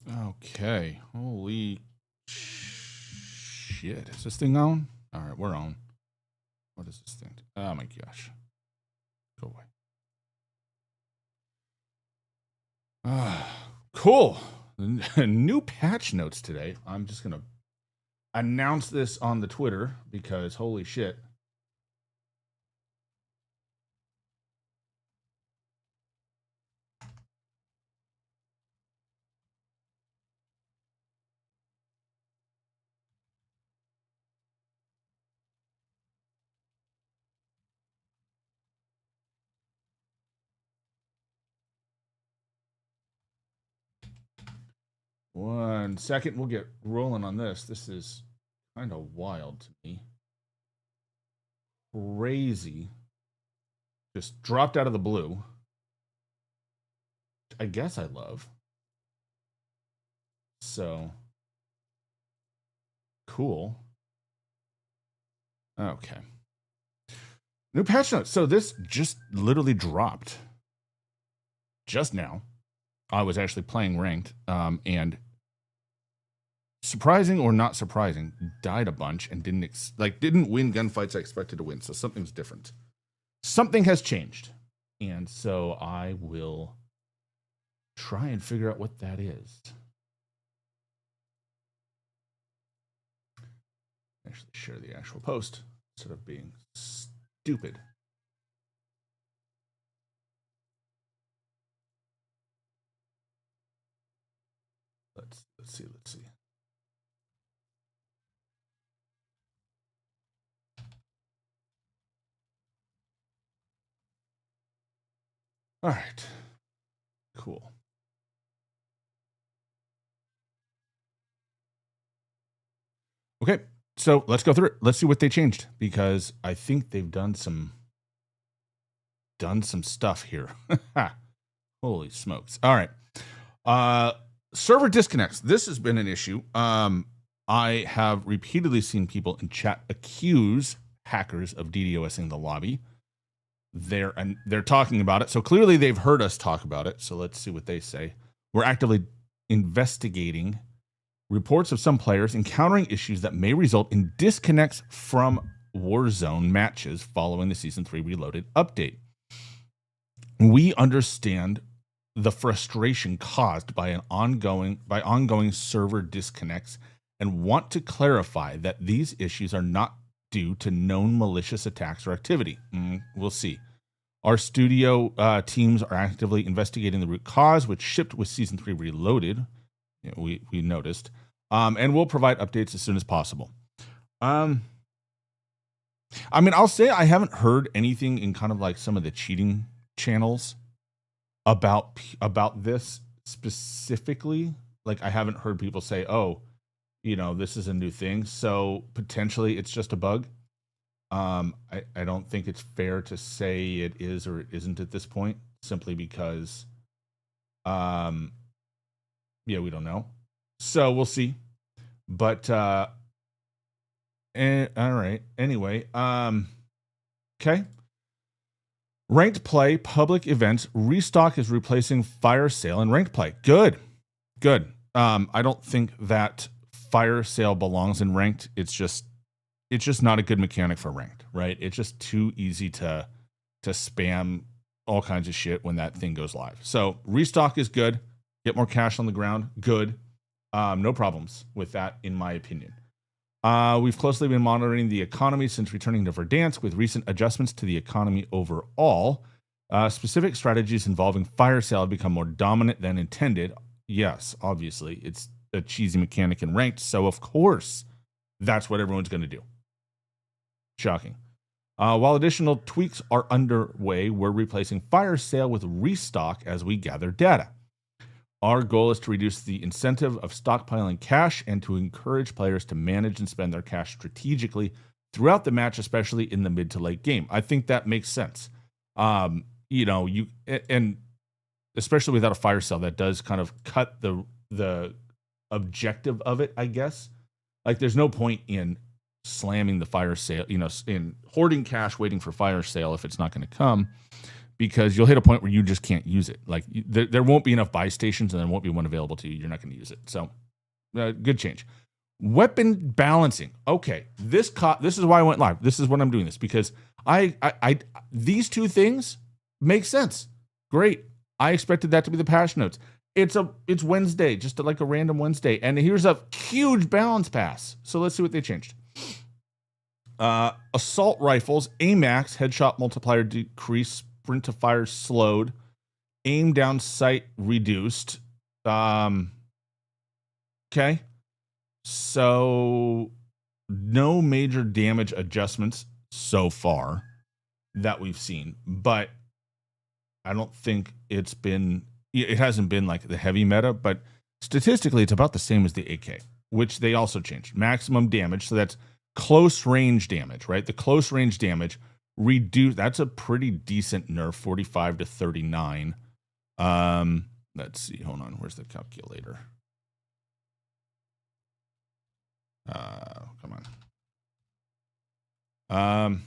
Okay. Holy shit. Is this thing on? All right, we're on. What is this thing? Oh my gosh. Go away. Cool. New patch notes today. I'm just going to announce this on the Twitter because holy shit. One second, we'll get rolling on this. This is kind of wild to me. Crazy. Just dropped out of the blue. I guess I love. So cool. Okay. New patch notes. So this just literally dropped just now. I was actually playing ranked, and surprising or not surprising, died a bunch and didn't win gunfights I expected to win. So something's different. Something has changed, and so I will try and figure out what that is. Actually, share the actual post instead of being stupid. Let's see. All right. Cool. Okay. So let's go through it. Let's see what they changed because I think they've done some stuff here. Holy smokes. All right. Server disconnects. This has been an issue. I have repeatedly seen people in chat accuse hackers of DDoSing the lobby. They're talking about it. So clearly they've heard us talk about it. So let's see what they say. We're actively investigating reports of some players encountering issues that may result in disconnects from Warzone matches following the Season 3 Reloaded update. We understand the frustration caused by ongoing server disconnects and want to clarify that these issues are not due to known malicious attacks or activity. We'll see. Our studio teams are actively investigating the root cause, which shipped with Season 3 Reloaded. We noticed. And we'll provide updates as soon as possible. I mean, I'll say I haven't heard anything in kind of like some of the cheating channels about this specifically. Like, I haven't heard people say, oh, this is a new thing. So potentially it's just a bug. I don't think it's fair to say it is or it isn't at this point, simply because, we don't know. So we'll see. But, all right. Anyway, okay. Ranked play, public events, restock is replacing fire sale and ranked play. Good. I don't think that fire sale belongs in ranked. It's just not a good mechanic for ranked, right? It's just too easy to spam all kinds of shit when that thing goes live. So restock is good. Get more cash on the ground. Good. No problems with that, in my opinion. We've closely been monitoring the economy since returning to Verdansk with recent adjustments to the economy overall. Specific strategies involving fire sale have become more dominant than intended. Yes, obviously, it's a cheesy mechanic in ranked, so of course, that's what everyone's going to do. Shocking. While additional tweaks are underway, we're replacing fire sale with restock as we gather data. Our goal is to reduce the incentive of stockpiling cash and to encourage players to manage and spend their cash strategically throughout the match, especially in the mid to late game. I think that makes sense. And especially without a fire sale, that does kind of cut the objective of it, I guess. Like, there's no point in slamming the fire sale, in hoarding cash, waiting for fire sale if it's not going to come. because you'll hit a point where you just can't use it. Like there won't be enough buy stations, and there won't be one available to you. You're not going to use it. So good change. Weapon balancing. Okay, this is why I went live. This is when I'm doing this, because I these two things make sense. Great. I expected that to be the patch notes. It's Wednesday, just like a random Wednesday, and here's a huge balance pass. So let's see what they changed. Assault rifles, AMAX, headshot multiplier decreased, sprint to fire slowed, aim down sight reduced. Okay. So no major damage adjustments so far that we've seen, but I don't think it hasn't been like the heavy meta, but statistically it's about the same as the AK, which they also changed. Maximum damage, so that's close range damage, right? The close range damage reduced. That's a pretty decent nerf, 45 to 39. Let's see. Hold on. Where's the calculator? Come on.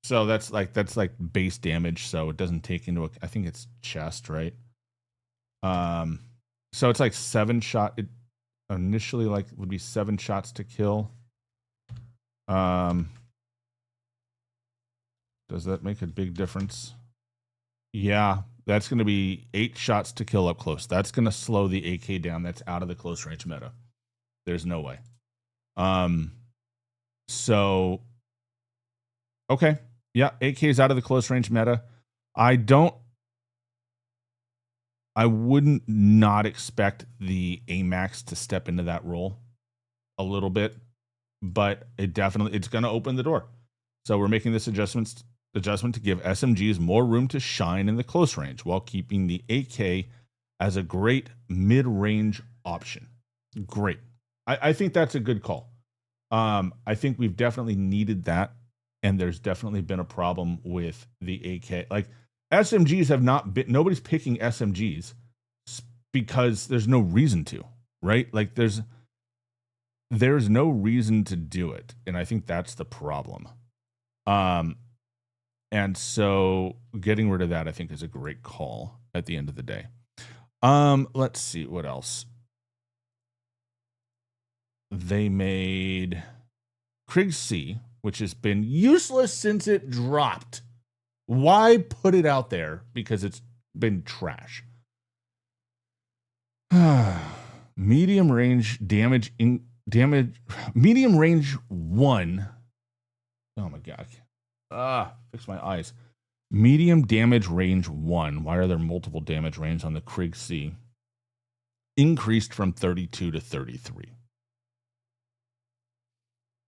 So that's like base damage, so it doesn't take into I think it's chest, right? So it's like 7 shot. It initially would be 7 shots to kill. Does that make a big difference? Yeah, that's going to be 8 shots to kill up close. That's going to slow the AK down. That's out of the close range meta. There's no way. So okay. Yeah, AK is out of the close range meta. I wouldn't not expect the AMAX to step into that role a little bit, but it's going to open the door. So we're making this adjustment to give SMGs more room to shine in the close range while keeping the AK as a great mid-range option. Great. I think that's a good call. I think we've definitely needed that, and there's definitely been a problem with the AK. Like, SMGs have not been, nobody's picking SMGs because there's no reason to, right? Like there's no reason to do it. And I think that's the problem. And so getting rid of that, I think, is a great call at the end of the day. Let's see what else. They made Krieg C, which has been useless since it dropped. Why put it out there? Because it's been trash. Medium range damage, medium range 1. Oh my God. Fix my eyes. Medium damage range 1. Why are there multiple damage range on the Krieg C? Increased from 32 to 33.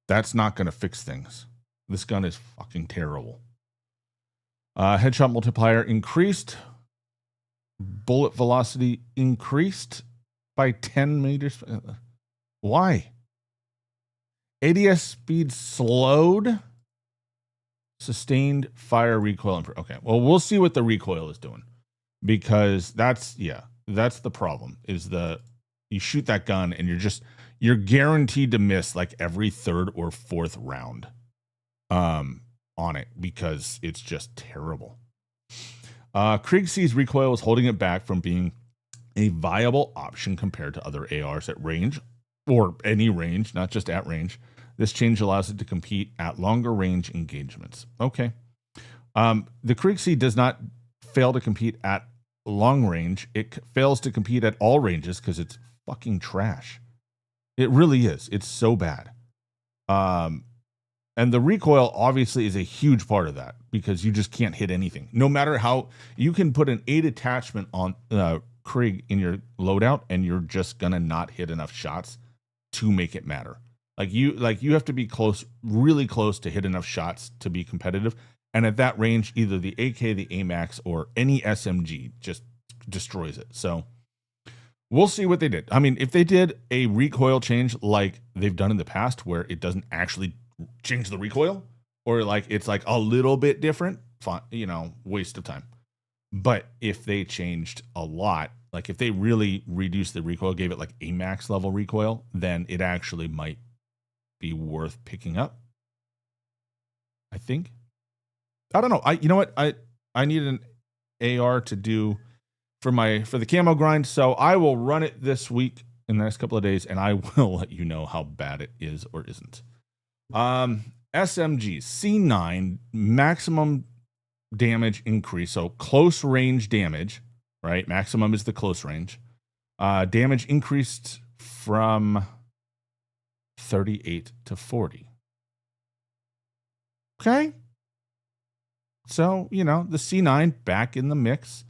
That's not going to fix things. This gun is fucking terrible. Headshot multiplier increased. Bullet velocity increased by 10 meters. Why? ADS speed slowed. Sustained fire recoil. Okay, well, we'll see what the recoil is doing, because that's the problem. Is you shoot that gun and you're guaranteed to miss like every 3rd or 4th round on it, because it's just terrible. Krieg C's recoil is holding it back from being a viable option compared to other ARs at range, or any range, not just at range. This change allows it to compete at longer range engagements. Okay. The Krieg C does not fail to compete at long range. It fails to compete at all ranges because it's fucking trash. It really is. It's so bad. And the recoil obviously is a huge part of that, because you just can't hit anything. No matter how you can put an 8 attachment on Krieg in your loadout, and you're just gonna not hit enough shots to make it matter. Like you have to be close, really close, to hit enough shots to be competitive. And at that range, either the AK, the AMAX, or any SMG just destroys it. So we'll see what they did. I mean, if they did a recoil change like they've done in the past, where it doesn't actually change the recoil, or like it's like a little bit different, fine, waste of time. But if they changed a lot, like if they really reduced the recoil, gave it like AMAX level recoil, then it actually might be worth picking up, I think. I don't know. You know what? I need an AR to do for the camo grind. So I will run it this week in the next couple of days, and I will let you know how bad it is or isn't. SMG C9 maximum damage increase. So close range damage, right? Maximum is the close range. Damage increased from 38 to 40. Okay. So, the C9 back in the mix.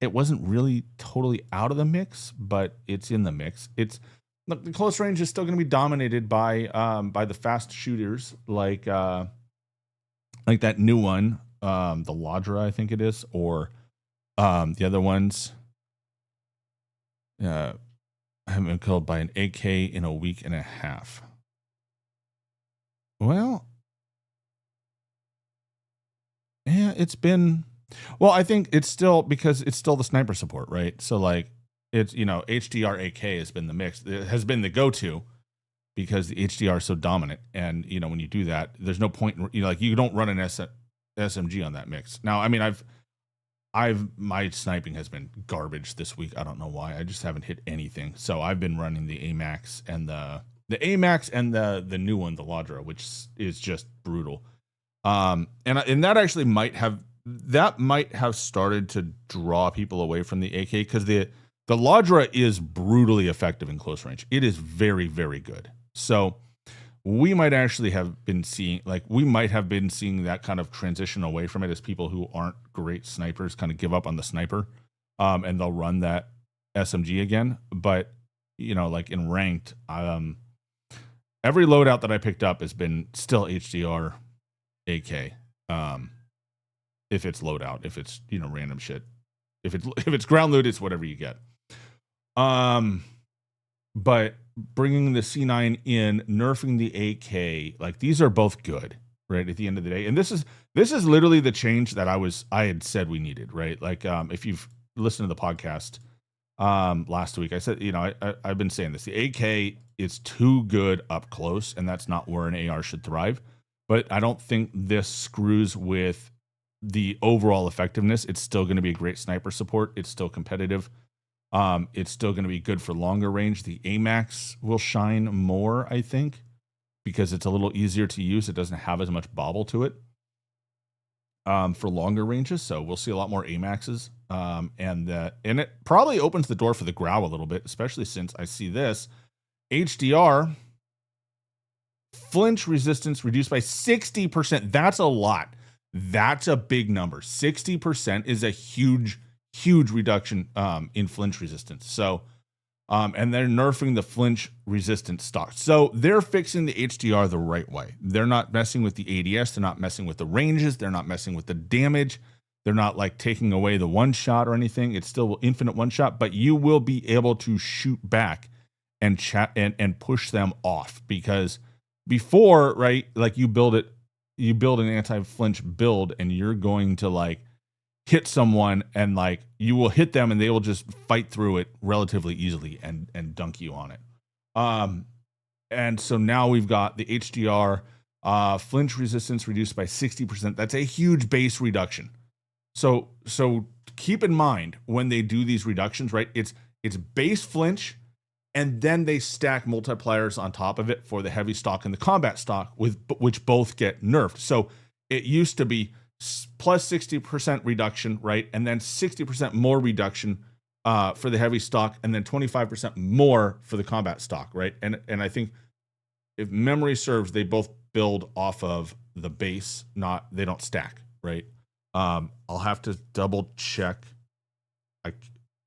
It wasn't really totally out of the mix, but it's in the mix. The close range is still going to be dominated by the fast shooters like that new one, the Ladra, I think it is, or the other ones. I haven't been killed by an AK in a week and a half. Well, yeah, it's been. Well, I think it's still because it's still the sniper support, right? So like it's HDR AK has been the mix. It has been the go-to because the HDR is so dominant, and when you do that, there's no point. You don't run an SMG on that mix. Now, I mean, my sniping has been garbage this week. I don't know why. I just haven't hit anything. So I've been running the AMAX and the AMAX and the new one, the Ladra, which is just brutal. And that actually might have started to draw people away from the AK because the Ladra is brutally effective in close range. It is very, very good. So we might actually have been seeing that kind of transition away from it as people who aren't great snipers kind of give up on the sniper, and they'll run that SMG again. But like in ranked, every loadout that I picked up has been still HDR AK. If it's loadout, if it's random shit, if it's ground loot, it's whatever you get. But bringing the C9 in, nerfing the AK, like these are both good, right? At the end of the day, and this is literally the change that I had said we needed, right? Like if you've listened to the podcast last week, I said I've been saying this: the AK is too good up close, and that's not where an AR should thrive. But I don't think this screws with the overall effectiveness. It's still going to be a great sniper support. It's still competitive. It's still going to be good for longer range. The AMAX will shine more, I think, because it's a little easier to use. It doesn't have as much bobble to it for longer ranges. So we'll see a lot more AMAXs. And it probably opens the door for the Grau a little bit, especially since I see this HDR flinch resistance reduced by 60%. That's a lot. That's a big number. 60% is a huge reduction in flinch resistance. So, and they're nerfing the flinch resistant stock. So they're fixing the HDR the right way. They're not messing with the ADS. They're not messing with the ranges. They're not messing with the damage. They're not like taking away the one shot or anything. It's still infinite one shot, but you will be able to shoot back and chat and push them off, because before, right, like you build an anti-flinch build and you're going to like hit someone and like you will hit them and they will just fight through it relatively easily and dunk you on it. And so now we've got the HDR flinch resistance reduced by 60%. That's a huge base reduction. So keep in mind when they do these reductions, right? It's base flinch, and then they stack multipliers on top of it for the heavy stock and the combat stock, which both get nerfed. So it used to be plus 60% reduction, right? And then 60% more reduction for the heavy stock, and then 25% more for the combat stock, right? And I think if memory serves, they both build off of the base, they don't stack, right? I'll have to double check.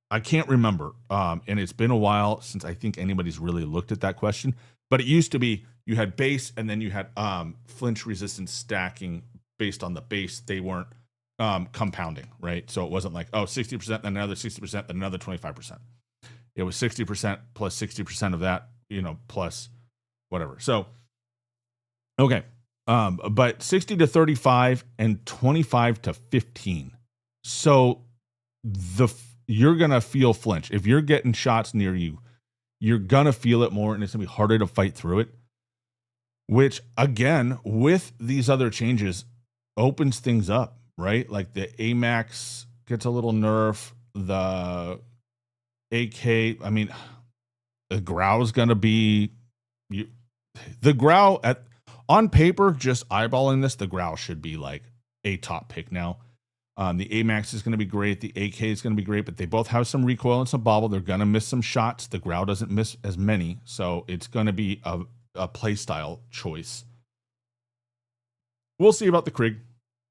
I can't remember. And it's been a while since I think anybody's really looked at that question. But it used to be you had base and then you had flinch resistance stacking based on the base. They weren't compounding, right? So it wasn't like, 60%, then another 60%, then another 25%. It was 60% plus 60% of that, plus whatever. So, okay. But 60 to 35 and 25 to 15. So you're going to feel flinch. If you're getting shots near you, you're going to feel it more, and it's going to be harder to fight through it. Which, again, with these other changes, opens things up, right? Like the AMAX gets a little nerf. The AK, I mean, the Grau is going to be the Grau on paper, just eyeballing this, the Grau should be like a top pick now. The AMAX is going to be great. The AK is going to be great, but they both have some recoil and some bobble. They're going to miss some shots. The Grau doesn't miss as many, so it's going to be a play style choice. We'll see about the Krieg.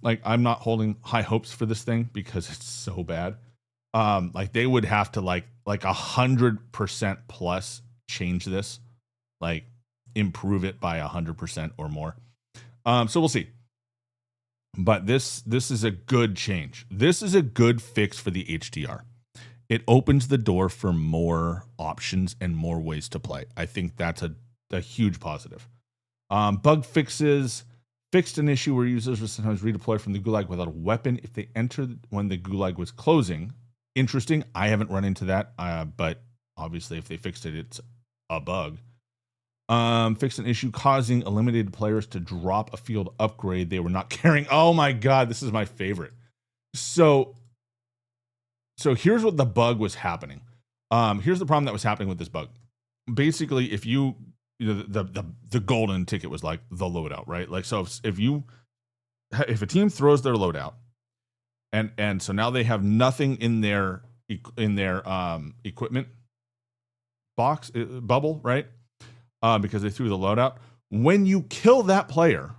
Like, I'm not holding high hopes for this thing because it's so bad. Like they would have to like 100% plus change this, like improve it by 100% or more. So we'll see. But this is a good change. This is a good fix for the HDR. It opens the door for more options and more ways to play. I think that's a huge positive. Bug fixes. Fixed an issue where users would sometimes redeploy from the gulag without a weapon if they entered when the gulag was closing. Interesting. I haven't run into that, but obviously if they fixed it, it's a bug. Fixed an issue causing eliminated players to drop a field upgrade they were not carrying. Oh my God, this is my favorite. So here's what the bug was happening. Here's the problem that was happening with this bug. Basically, if you the golden ticket was like the loadout, right? Like, so if a team throws their loadout and so now they have nothing in their equipment box bubble, right? Because they threw the loadout. When you kill that player,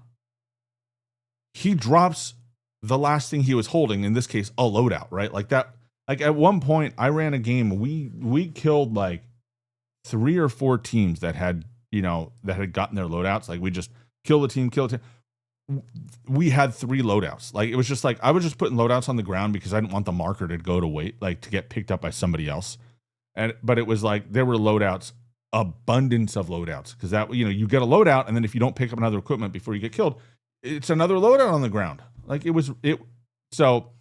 he drops the last thing he was holding, in this case, a loadout, right? Like that. Like at one point, I ran a game. We killed like 3 or 4 teams that had gotten their loadouts. Like we just kill the team. We had 3 loadouts. Like it was just like I was just putting loadouts on the ground because I didn't want the marker to go to wait, like to get picked up by somebody else. But it was like there were loadouts. Abundance of loadouts, because that you get a loadout, and then if you don't pick up another equipment before you get killed, it's another loadout on the ground. Like so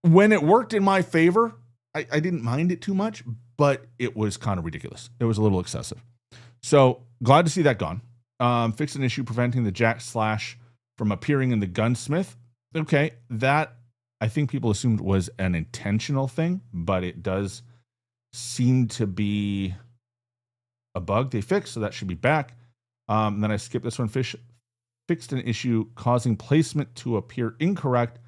when it worked in my favor, I didn't mind it too much, but it was kind of ridiculous. It was a little excessive. So glad to see that gone. Fixed an issue preventing the Jack Slash from appearing in the gunsmith. Okay, that I think people assumed was an intentional thing, but it does seem to be a bug they fixed, so that should be back. Then I skipped this one. Fixed an issue causing placement to appear incorrect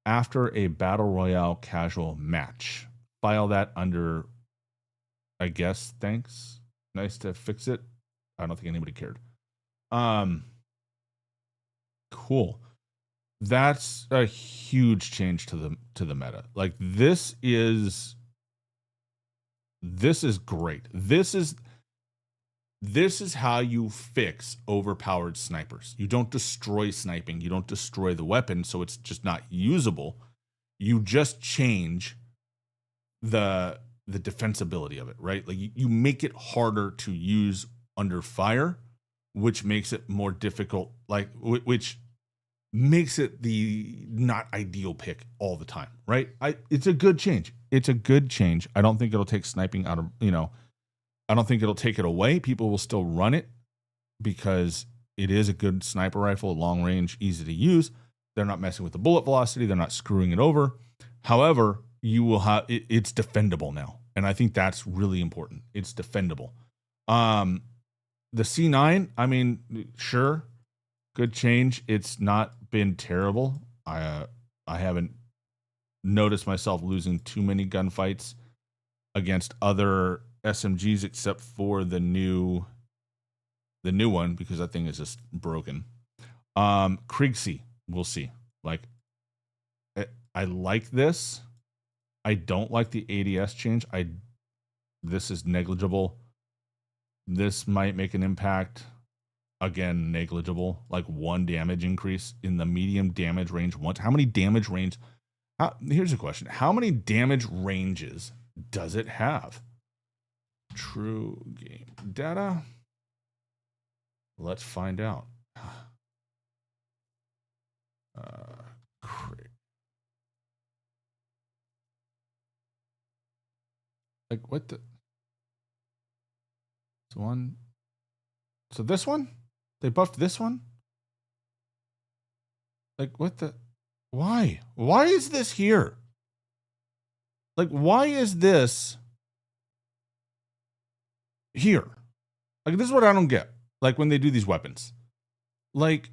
after a battle royale casual match. File that under, I guess, thanks. Nice to fix it. I don't think anybody cared. Cool. That's a huge change to the meta. Like this is great. This is how you fix overpowered snipers. You don't destroy sniping. You don't destroy the weapon, so it's just not usable. You just change the defensibility of it, right? Like you make it harder to use under fire, which makes it more difficult, like which makes it the not ideal pick all the time, right? It's a good change. It's a good change. I don't think it'll take sniping out of, I don't think it'll take it away. People will still run it because it is a good sniper rifle, long range, easy to use. They're not messing with the bullet velocity. They're not screwing it over. However, you will have it's defendable now, and I think that's really important. It's defendable. The C9, I mean, sure, good change. It's not been terrible. I haven't noticed myself losing too many gunfights against other SMGs except for the new one, because that thing is just broken. Kriegsee, we'll see. Like, I like this. I don't like the ADS change. This is negligible. This might make an impact. Again, negligible. Like 1 damage increase in the medium damage range once. How many damage range? Here's a question. How many damage ranges does it have? True game data. Let's find out. Like what the? One. So this one? They buffed this one? Like, what the? Why? Why is this here? Like, why is this here? Like, this is what I don't get. Like, when they do these weapons. Like,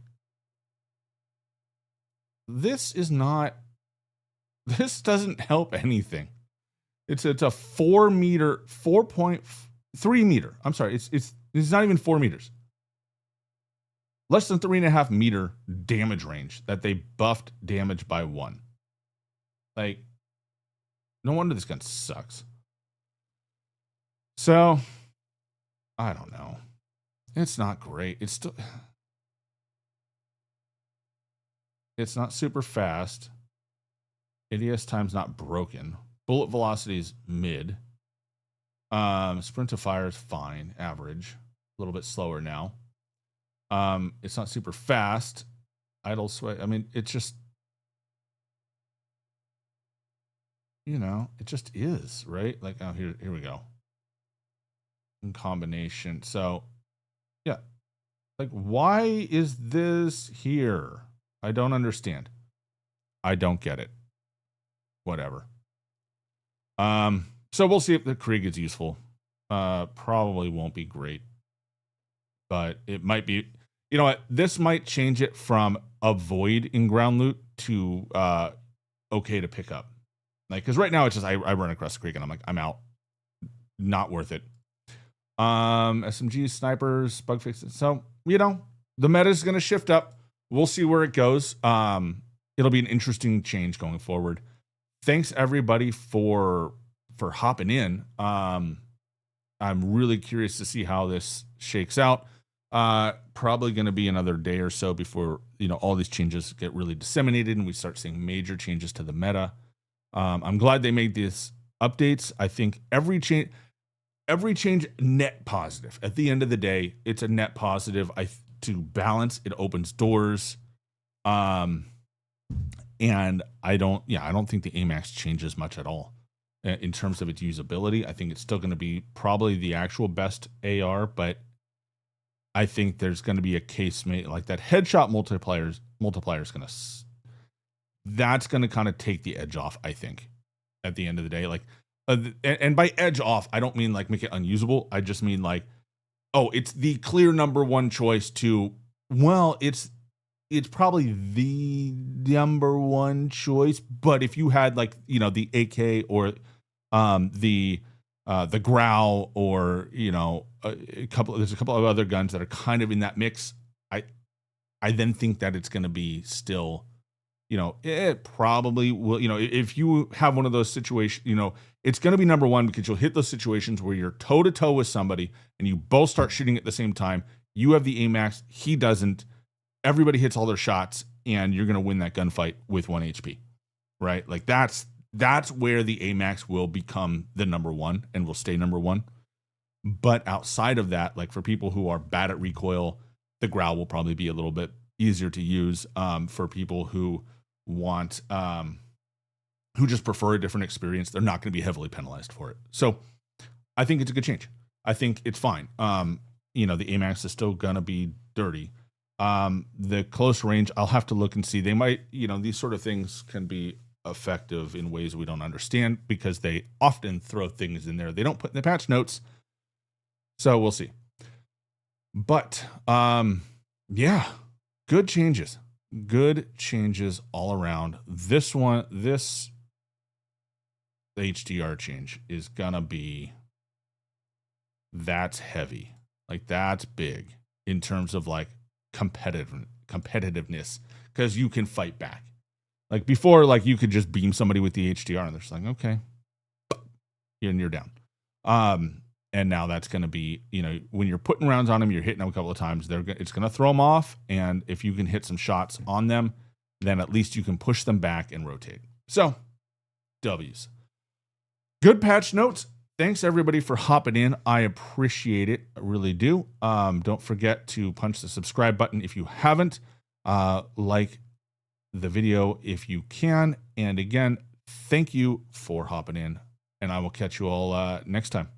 this is not... This doesn't help anything. It's a 4.3 meter. I'm sorry. It's not even 4 meters. Less than 3.5 meter damage range that they buffed damage by 1. Like, no wonder this gun sucks. So, I don't know. It's not great. It's still... It's not super fast. ADS time's not broken. Bullet velocity is mid. Sprint to fire is fine, average. A little bit slower now. It's not super fast. Idle sway. I mean, it's just, you know, it just is, right? Like, oh, here we go. In combination. So, yeah. Like, why is this here? I don't understand. I don't get it. Whatever. So we'll see if the Krieg is useful. Probably won't be great, but it might be. You know what? This might change it from avoid in ground loot to okay to pick up. Like, because right now it's just I run across the Krieg and I'm like, I'm out. Not worth it. SMGs, snipers, bug fixes. So, you know, the meta is going to shift up. We'll see where it goes. It'll be an interesting change going forward. Thanks everybody for hopping in. I'm really curious to see how this shakes out. Probably going to be another day or so before, you know, all these changes get really disseminated and we start seeing major changes to the meta. I'm glad they made these updates. I think every change net positive. At the end of the day, it's a net positive. To balance, it opens doors. And I don't think the AMAX changes much at all in terms of its usability. I think it's still going to be probably the actual best AR, but I think there's going to be a case made like that headshot multiplier is going to, that's going to kind of take the edge off. I think at the end of the day, like, and by edge off, I don't mean like make it unusable. I just mean like, oh, it's the clear number one choice to, well, it's probably the number one choice, but if you had like, you know, the AK or the Growl or, you know, there's a couple of other guns that are kind of in that mix. I then think that it's going to be still, you know, it probably will, you know, if you have one of those situations, you know, it's going to be number one because you'll hit those situations where you're toe to toe with somebody and you both start shooting at the same time. You have the AMAX, he doesn't. Everybody hits all their shots and you're going to win that gunfight with 1 HP, right? Like that's where the AMAX will become the number one and will stay number one. But outside of that, like for people who are bad at recoil, the Growl will probably be a little bit easier to use. For people who want, who just prefer a different experience, they're not going to be heavily penalized for it. So I think it's a good change. I think it's fine. You know, the AMAX is still going to be dirty. The close range, I'll have to look and see. They might, you know, these sort of things can be effective in ways we don't understand because they often throw things in there they don't put in the patch notes. So we'll see. But yeah, good changes. Good changes all around. This HDR change is gonna be, that's heavy. Like that's big in terms of like competitiveness, because you can fight back. Like before, like you could just beam somebody with the HDR and they're just like, okay, and you're down. And now that's going to be, you know, when you're putting rounds on them, you're hitting them a couple of times, it's going to throw them off. And if you can hit some shots on them, then at least you can push them back and rotate. So W's. Good patch notes. Thanks everybody for hopping in. I appreciate it. I really do. Don't forget to punch the subscribe button if you haven't. Like the video if you can. And again, thank you for hopping in, and I will catch you all next time.